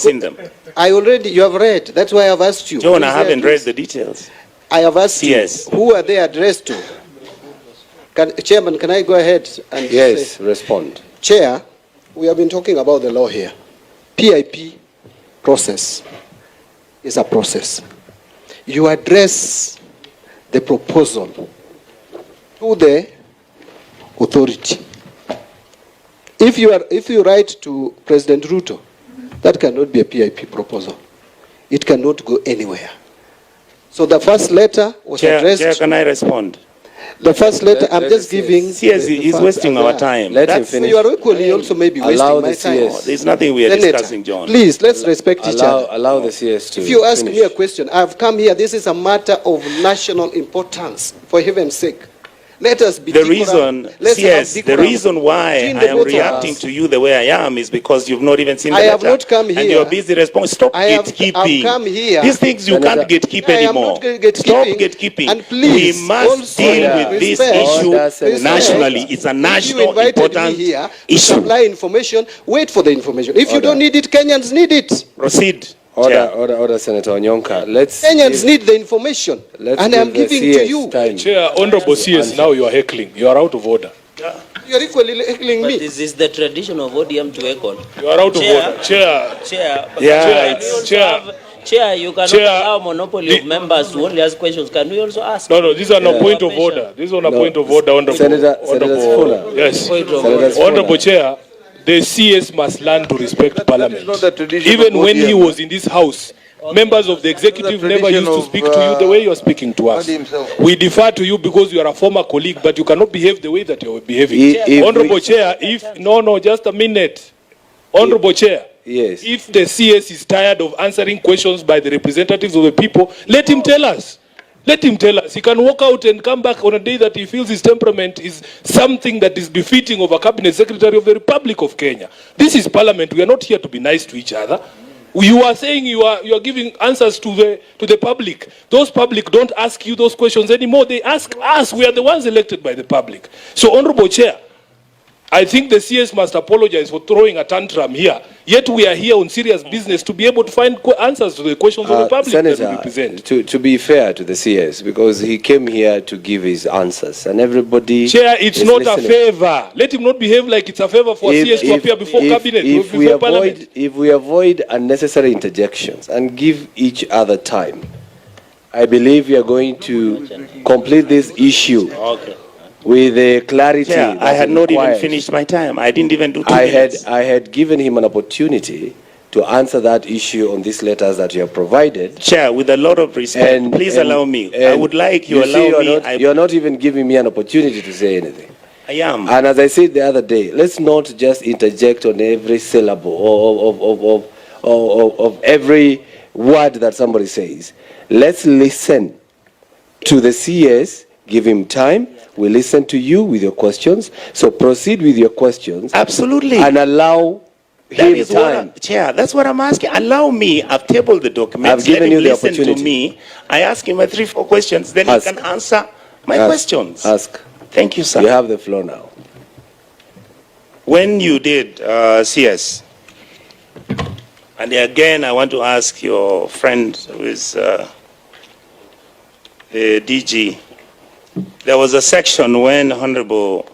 Seen them. You have read. That's why I've asked you. John, I haven't read the details. I have asked you, who are they addressed to? Chairman, can I go ahead and Yes, respond. Chair, we have been talking about the law here. PIP process is a process. You address the proposal to the authority. If you write to President Ruto, that cannot be a PIP proposal. It cannot go anywhere. So the first letter was addressed. Chair, can I respond? The first letter, I'm just giving. CS is wasting our time. Let him finish. You are equally also maybe wasting my time. Oh, there's nothing we are discussing, John. Please, let's respect each other. Allow the CS to If you ask me a question, I've come here. This is a matter of national importance, for heaven's sake. Let us be the reason why I am reacting to you the way I am is because you've not even seen the letter. I have not come here. And you're busy responding. Stop gatekeeping. I've come here. These things you can't gatekeep anymore. Stop gatekeeping. And please, we must deal with this issue nationally. It's a national importance issue. Supply information. Wait for the information. If you don't need it, Kenyans need it. Proceed. Order, Senator Onyonka. Kenyans need the information, and I'm giving to you. Chair, Honorable CS, now you are heckling. You are out of order. You are equally heckling me. But this is the tradition of ODM to heckle. You are out of order. Chair, you cannot allow monopoly of members to only ask questions. Can we also ask? No, this is on a point of order. This is on a point of order, Honorable. Senator Sifuna. Yes. Honorable Chair, the CS must learn to respect Parliament. Even when he was in this house, members of the executive never used to speak to you the way you are speaking to us. We defer to you because you are a former colleague, but you cannot behave the way that you are behaving. Honorable Chair, just a minute. Honorable Chair, yes. If the CS is tired of answering questions by the representatives of the people, let him tell us. Let him tell us. He can walk out and come back on a day that he feels his temperament is something that is befitting of a cabinet secretary of the Republic of Kenya. This is Parliament. We are not here to be nice to each other. You are saying you are giving answers to the public. Those public don't ask you those questions anymore. They ask us. We are the ones elected by the public. So, Honorable Chair, I think the CS must apologize for throwing a tantrum here. Yet we are here on serious business to be able to find answers to the questions of the public Senator, that we represent. To be fair to the CS, because he came here to give his answers, and everybody. Chair, it's not listening. A favor. Let him not behave like it's a favor for CS to appear before cabinet. If we avoid unnecessary interjections and give each other time, I believe we are going to complete this issue. Okay. With the clarity. Yeah, I had not even finished my time. I didn't even do 2 minutes. I had given him an opportunity to answer that issue on these letters that you have provided. Chair, with a lot of respect, please allow me. I would like you allow me. You're not even giving me an opportunity to say anything. I am. And as I said the other day, let's not just interject on every syllable of every word that somebody says. Let's listen to the CS, give him time. We listen to you with your questions. So proceed with your questions. Absolutely. And allow him time. Chair, that's what I'm asking. Allow me. I've tabled the documents. I've given you the listen opportunity. To me. I ask him 3-4 questions. Then he can answer my questions. Ask. Thank you, sir. You have the floor now. When you did CS, and again I want to ask your friend who is the DG, there was a section when Honorable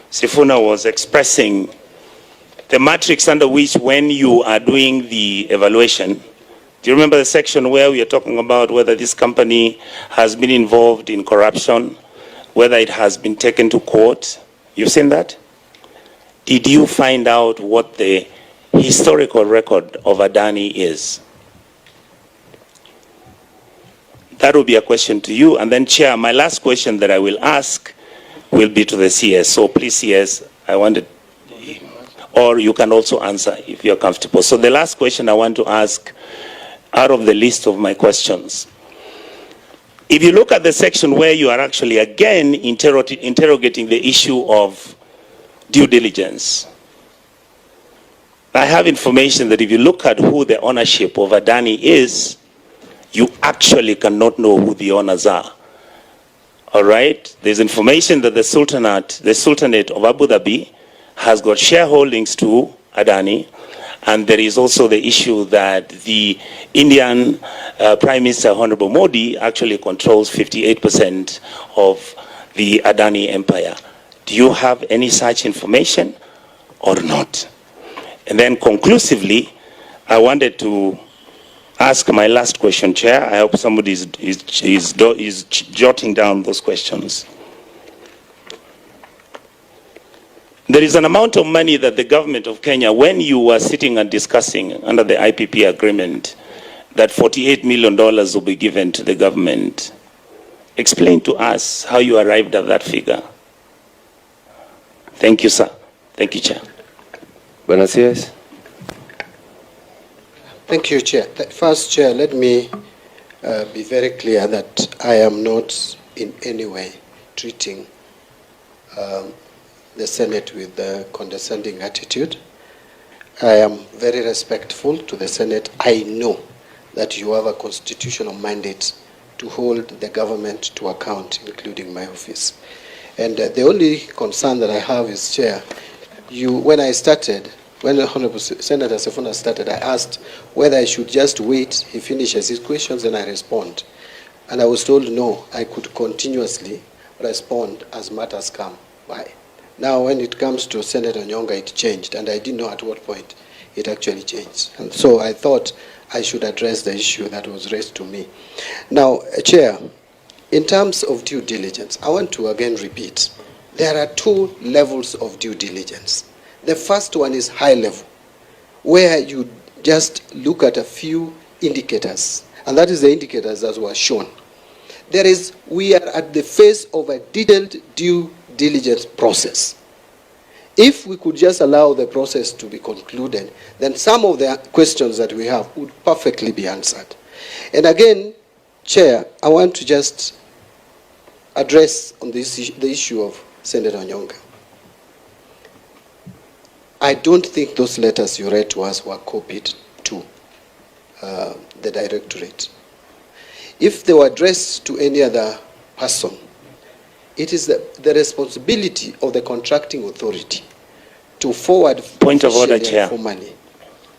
Sifuna was expressing the matrix under which when you are doing the evaluation. Do you remember the section where we are talking about whether this company has been involved in corruption, whether it has been taken to court? You've seen that? Did you find out what the historical record of Adani is? That will be a question to you. And then, Chair, my last question that I will ask will be to the CS. So please, CS, I wanted, or you can also answer if you're comfortable. So the last question I want to ask out of the list of my questions. If you look at the section where you are actually again interrogating the issue of due diligence, I have information that if you look at who the ownership of Adani is, you actually cannot know who the owners are. All right? There's information that the Sultanate of Abu Dhabi has got shareholdings to Adani, And there is also the issue that the Indian Prime Minister Honorable Modi actually controls 58% of the Adani empire. Do you have any such information or not? And then conclusively, I wanted to ask my last question, Chair. I hope somebody is jotting down those questions. There is an amount of money that the government of Kenya, when you were sitting and discussing under the IPP agreement, that $48 million will be given to the government. Explain to us how you arrived at that figure. Thank you, sir. Thank you, Chair. Buenos Aires. Thank you, Chair. First, Chair, let me be very clear that I am not in any way treating the Senate with a condescending attitude. I am very respectful to the Senate. I know that you have a constitutional mandate to hold the government to account, including my office. And the only concern that I have is, Chair, when the Honorable Senator Sifuna started, I asked whether I should just wait, he finishes his questions, and I respond. And I was told no, I could continuously respond as matters come by. Now, when it comes to Senator Onyonka, it changed, and I didn't know at what point it actually changed. And so I thought I should address the issue that was raised to me. Now, Chair, in terms of due diligence, I want to again repeat, there are two levels of due diligence. The first one is high level, where you just look at a few indicators, and that is the indicators that were shown. We are at the phase of a detailed due diligence process. If we could just allow the process to be concluded, then some of the questions that we have would perfectly be answered. And again, Chair, I want to just address on this the issue of Senator Onyonka. I don't think those letters you read to us were copied to the Directorate. If they were addressed to any other person, it is the responsibility of the contracting authority to forward. Point of order, Chair. Formally.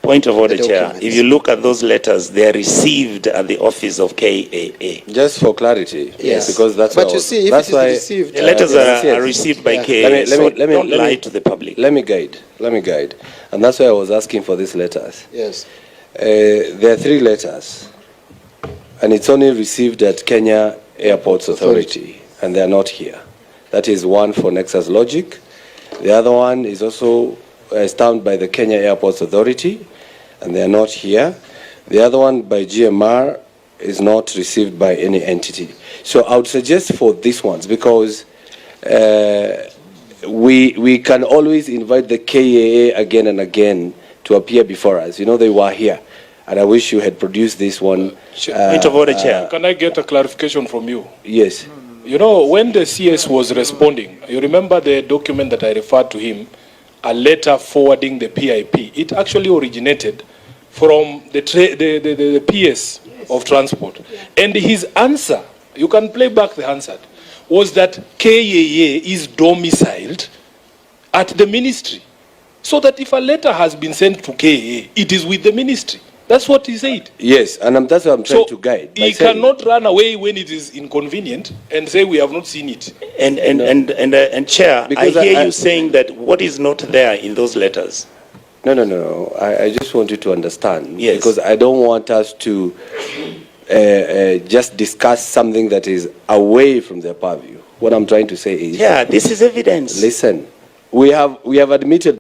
Point of order, Chair. If you look at those letters, they are received at the office of KAA. Just for clarity, yes, because that's. But you see, if it is received, the letters are received by KAA. Don't lie to the public. Let me guide, and that's why I was asking for these letters. Yes. There are 3 letters, and it's only received at Kenya Airports Authority, and they are not here. That is one for Nexus Logic. The other one is also stamped by the Kenya Airports Authority, and they are not here. The other one by GMR is not received by any entity. So I would suggest for these ones, because we can always invite the KAA again and again to appear before us. You know, they were here, and I wish you had produced this one. Point of order, Chair. Can I get a clarification from you? Yes. You know, when the CS was responding, you remember the document that I referred to him, a letter forwarding the PIP. It actually originated from the PS of transport. And his answer, you can play back the answer, was that KAA is domiciled at the ministry. So that if a letter has been sent to KAA, it is with the ministry. That's what he said. Yes, and that's what I'm trying to guide. He cannot run away when it is inconvenient and say we have not seen it. And Chair, because I hear you saying that what is not there in those letters. No. I just want you to understand. Yes. Because I don't want us to just discuss something that is away from their purview. What I'm trying to say is. Yeah, this is evidence. Listen, we have admitted